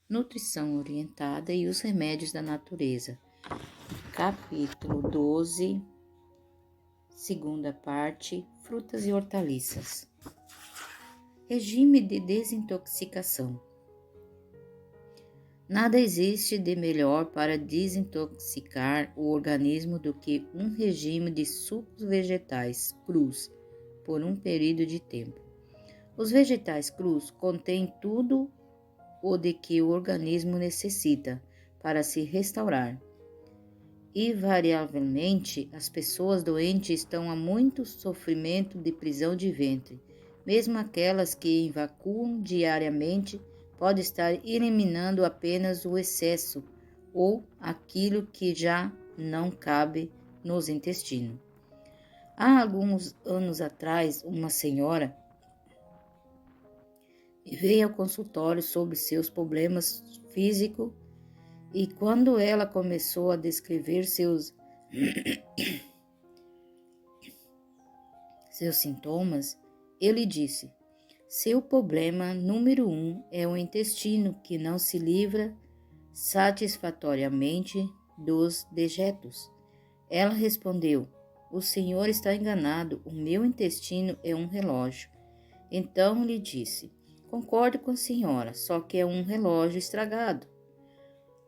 Nutrição orientada e os remédios da natureza. Capítulo 12, segunda parte, frutas e hortaliças. Regime de desintoxicação. Nada existe de melhor para desintoxicar o organismo do que um regime de sucos vegetais crus por um período de tempo. Os vegetais crus contêm tudo o de que o organismo necessita para se restaurar. Invariavelmente, as pessoas doentes estão a muito sofrimento de prisão de ventre. Mesmo aquelas que evacuam diariamente podem estar eliminando apenas o excesso ou aquilo que já não cabe nos intestinos. Há alguns anos atrás, uma senhora veio ao consultório sobre seus problemas físicos e quando ela começou a descrever seus sintomas, ele disse: seu problema número 1 é o intestino que não se livra satisfatoriamente dos dejetos. Ela respondeu: o senhor está enganado, o meu intestino é um relógio. Então lhe disse: concordo com a senhora, só que é um relógio estragado.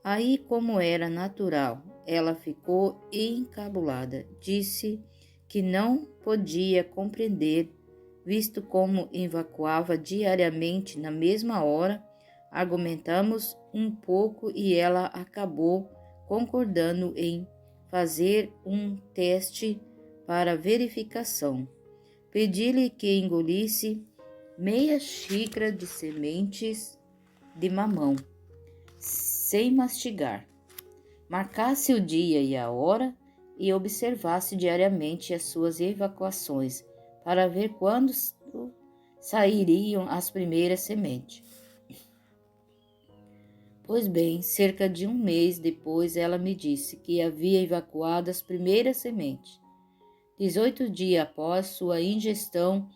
Aí, como era natural, ela ficou encabulada. Disse que não podia compreender, visto como evacuava diariamente na mesma hora. Argumentamos um pouco e ela acabou concordando em fazer um teste para verificação. Pedi-lhe que engolisse meia xícara de sementes de mamão, sem mastigar, marcasse o dia e a hora e observasse diariamente as suas evacuações para ver quando sairiam as primeiras sementes. Pois bem, cerca de um mês depois ela me disse que havia evacuado as primeiras sementes, 18 dias após sua ingestão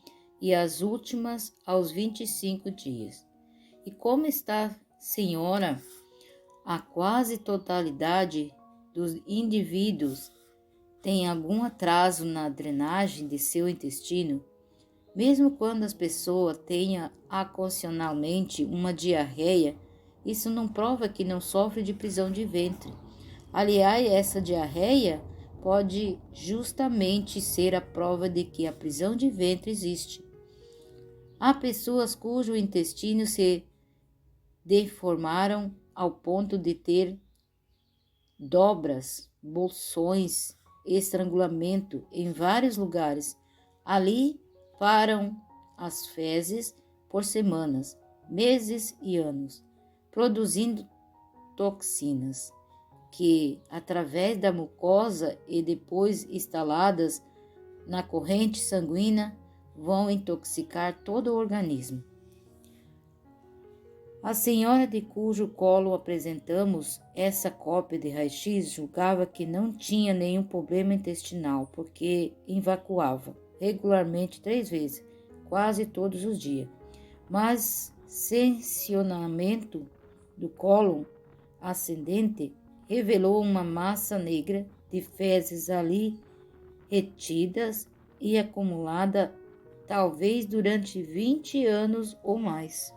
e as últimas aos 25 dias. E como está, senhora? A quase totalidade dos indivíduos tem algum atraso na drenagem de seu intestino, mesmo quando as pessoas tenham ocasionalmente uma diarreia. Isso não prova que não sofre de prisão de ventre. Aliás, essa diarreia pode justamente ser a prova de que a prisão de ventre existe. Há pessoas cujo intestino se deformaram ao ponto de ter dobras, bolsões, estrangulamento em vários lugares. Ali param as fezes por semanas, meses e anos, produzindo toxinas que, através da mucosa e depois instaladas na corrente sanguínea, vão intoxicar todo o organismo. A senhora de cujo colo apresentamos essa cópia de raio-x julgava que não tinha nenhum problema intestinal, porque evacuava regularmente 3 vezes, quase todos os dias. Mas seccionamento do cólon ascendente revelou uma massa negra de fezes ali retidas e acumulada talvez durante 20 anos ou mais.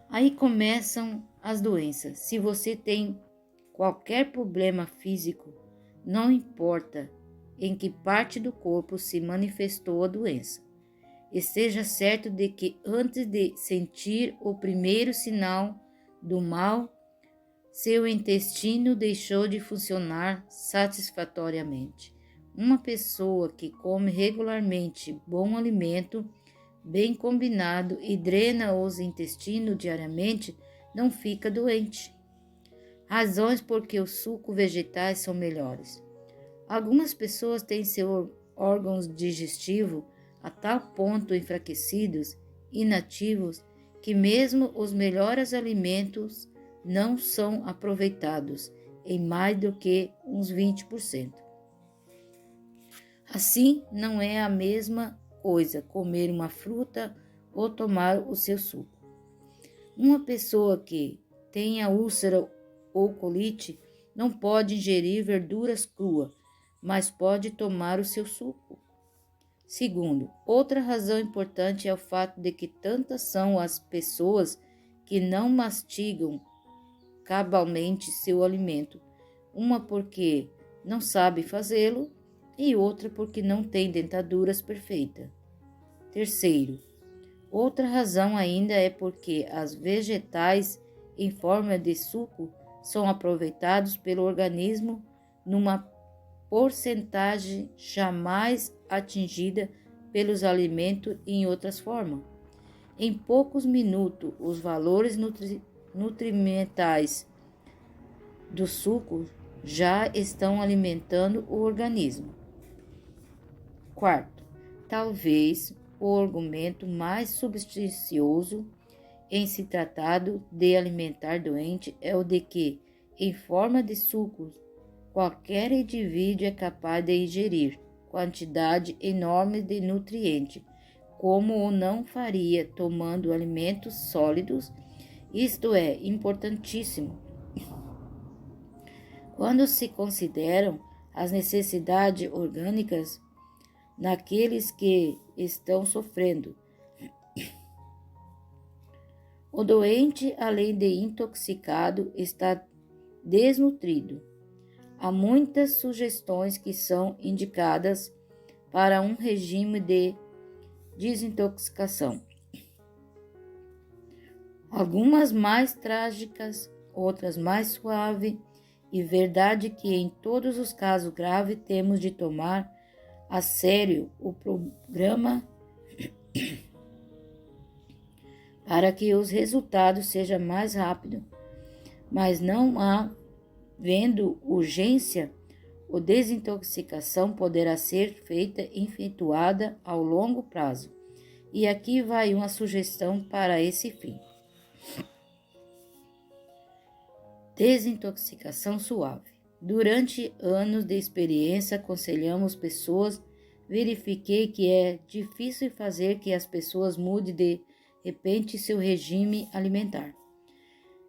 Aí começam as doenças. Se você tem qualquer problema físico, não importa em que parte do corpo se manifestou a doença, esteja certo de que antes de sentir o primeiro sinal do mal, seu intestino deixou de funcionar satisfatoriamente. Uma pessoa que come regularmente bom alimento, bem combinado e drena os intestinos diariamente, não fica doente. Razões por que os sucos vegetais são melhores. Algumas pessoas têm seus órgãos digestivos a tal ponto enfraquecidos, inativos, que mesmo os melhores alimentos não são aproveitados em mais do que uns 20%. Assim, não é a mesma coisa comer uma fruta ou tomar o seu suco. Uma pessoa que tenha úlcera ou colite, não pode ingerir verduras cruas, mas pode tomar o seu suco. Segundo, outra razão importante é o fato de que tantas são as pessoas que não mastigam cabalmente seu alimento, uma porque não sabe fazê-lo e outra porque não tem dentaduras perfeitas. Terceiro, outra razão ainda é porque as vegetais em forma de suco são aproveitados pelo organismo numa porcentagem jamais atingida pelos alimentos em outras formas. Em poucos minutos, os valores nutrimentais do suco já estão alimentando o organismo. Quarto, talvez o argumento mais substancioso em se tratando de alimentar doente é o de que, em forma de sucos, qualquer indivíduo é capaz de ingerir quantidade enorme de nutrientes, como o não faria tomando alimentos sólidos. Isto é importantíssimo quando se consideram as necessidades orgânicas naqueles que estão sofrendo. O doente, além de intoxicado, está desnutrido. Há muitas sugestões que são indicadas para um regime de desintoxicação. Algumas mais trágicas, outras mais suaves, e verdade que em todos os casos graves temos de tomar a sério o programa para que os resultados sejam mais rápidos, mas não havendo urgência, a desintoxicação poderá ser feita e efetuada ao longo prazo. E aqui vai uma sugestão para esse fim. Desintoxicação suave. Durante anos de experiência, aconselhamos pessoas. Verifiquei que é difícil fazer que as pessoas mudem de repente seu regime alimentar.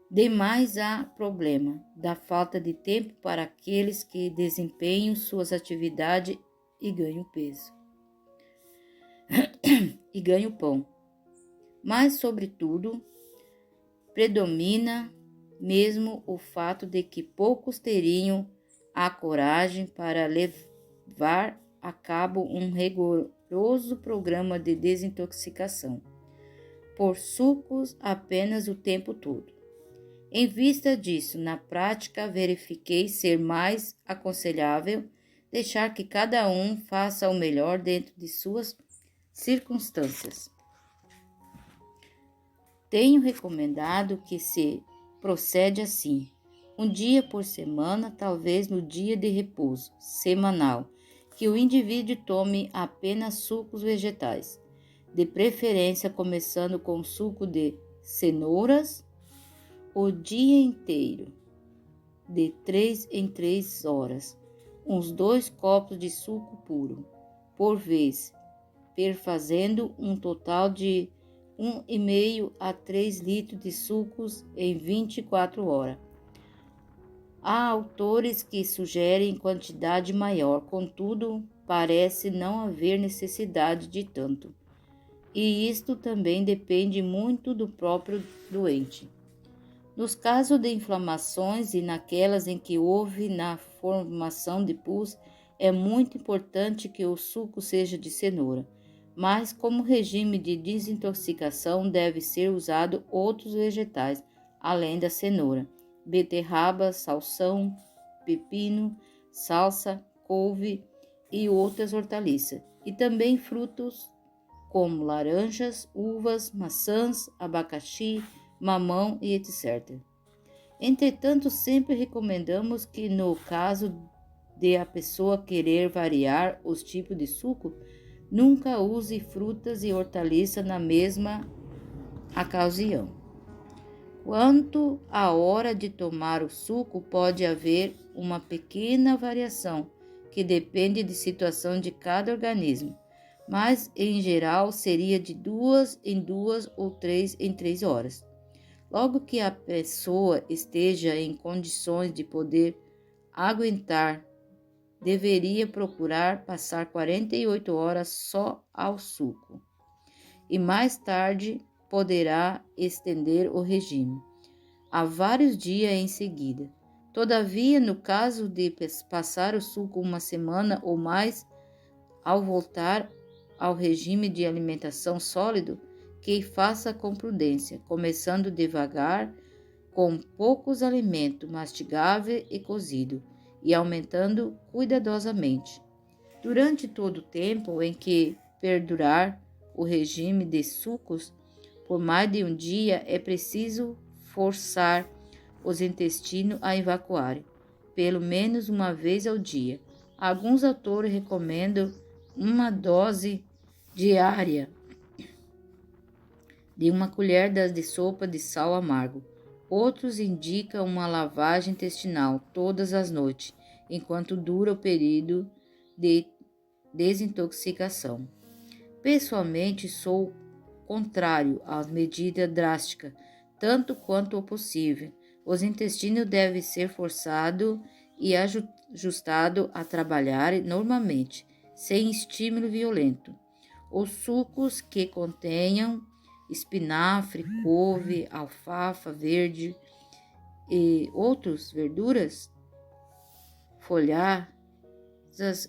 Demais há problema da falta de tempo para aqueles que desempenham suas atividades e ganham peso. E ganham pão. Mas, sobretudo, predomina mesmo o fato de que poucos teriam a coragem para levar a cabo um rigoroso programa de desintoxicação por sucos apenas o tempo todo. Em vista disso, na prática, verifiquei ser mais aconselhável deixar que cada um faça o melhor dentro de suas circunstâncias. Tenho recomendado que se procede assim, um dia por semana, talvez no dia de repouso semanal, que o indivíduo tome apenas sucos vegetais, de preferência começando com suco de cenouras, o dia inteiro, de 3 em 3 horas, uns 2 copos de suco puro, por vez, perfazendo um total de 1,5 a 3 litros de sucos em 24 horas. Há autores que sugerem quantidade maior, contudo, parece não haver necessidade de tanto. E isto também depende muito do próprio doente. Nos casos de inflamações e naquelas em que houve na formação de pus, é muito importante que o suco seja de cenoura, mas como regime de desintoxicação deve ser usado outros vegetais, além da cenoura, beterraba, salsão, pepino, salsa, couve e outras hortaliças, e também frutos como laranjas, uvas, maçãs, abacaxi, mamão e etc. Entretanto, sempre recomendamos que no caso de a pessoa querer variar os tipos de suco, nunca use frutas e hortaliças na mesma ocasião. Quanto à hora de tomar o suco, pode haver uma pequena variação, que depende da situação de cada organismo, mas em geral seria de 2 em 2 ou 3 em 3 horas. Logo que a pessoa esteja em condições de poder aguentar, deveria procurar passar 48 horas só ao suco. E mais tarde poderá estender o regime a vários dias em seguida. Todavia, no caso de passar o suco uma semana ou mais, ao voltar ao regime de alimentação sólido, que faça com prudência, começando devagar, com poucos alimentos mastigável e cozido, e aumentando cuidadosamente. Durante todo o tempo em que perdurar o regime de sucos, por mais de um dia, é preciso forçar os intestinos a evacuarem, pelo menos uma vez ao dia. Alguns autores recomendam uma dose diária de uma colher de sopa de sal amargo. Outros indicam uma lavagem intestinal todas as noites, enquanto dura o período de desintoxicação. Pessoalmente, sou contrário às medidas drásticas, tanto quanto possível. Os intestinos devem ser forçados e ajustados a trabalhar normalmente, sem estímulo violento. Os sucos que contenham espinafre, couve, alfafa verde e outras verduras folhadas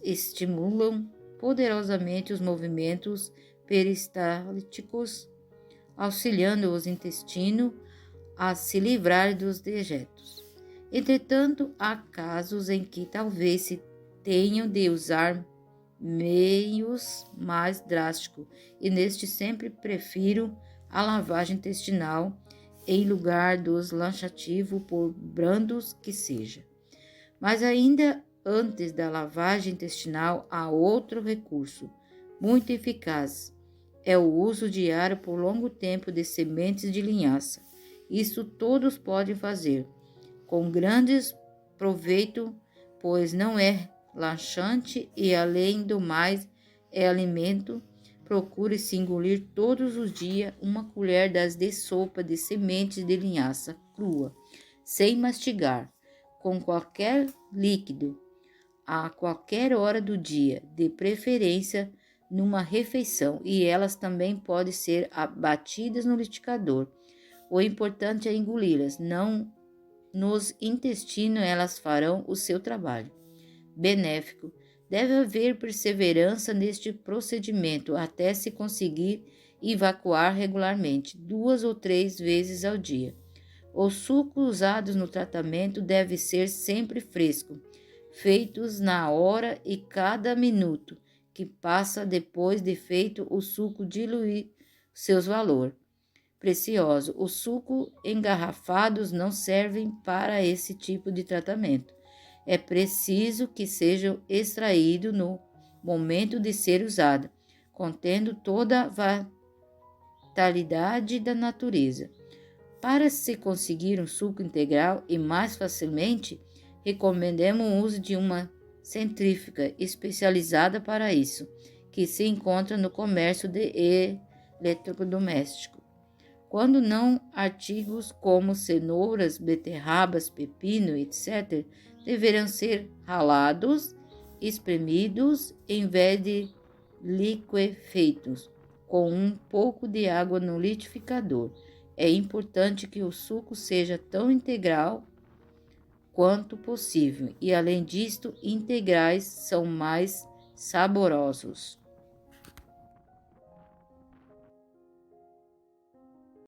estimulam poderosamente os movimentos peristálticos, auxiliando os intestinos a se livrar dos dejetos. Entretanto, há casos em que talvez se tenham de usar meios mais drásticos, e neste sempre prefiro a lavagem intestinal em lugar dos laxativos, por brandos que seja. Mas ainda antes da lavagem intestinal há outro recurso, muito eficaz. É o uso diário por longo tempo de sementes de linhaça. Isso todos podem fazer, com grandes proveito, pois não é laxante e, além do mais, é alimento. Procure-se engolir todos os dias uma colher de sopa de sementes de linhaça crua, sem mastigar, com qualquer líquido, a qualquer hora do dia, de preferência numa refeição, e elas também podem ser batidas no liquidificador. O importante é engoli-las, não nos intestinos, elas farão o seu trabalho. Benéfico. Deve haver perseverança neste procedimento até se conseguir evacuar regularmente, 2 ou 3 vezes ao dia. Os sucos usados no tratamento devem ser sempre frescos, feitos na hora, e cada minuto que passa depois de feito o suco dilui seus valores preciosos. Os sucos engarrafados não servem para esse tipo de tratamento. É preciso que sejam extraídos no momento de ser usado, contendo toda a vitalidade da natureza. Para se conseguir um suco integral e mais facilmente, recomendamos o uso de uma centrífuga especializada para isso, que se encontra no comércio de eletrodoméstico. Quando não, artigos como cenouras, beterrabas, pepino, etc., deverão ser ralados, espremidos, em vez de liquefeitos, com um pouco de água no liquidificador. É importante que o suco seja tão integral quanto possível, e além disto, integrais são mais saborosos.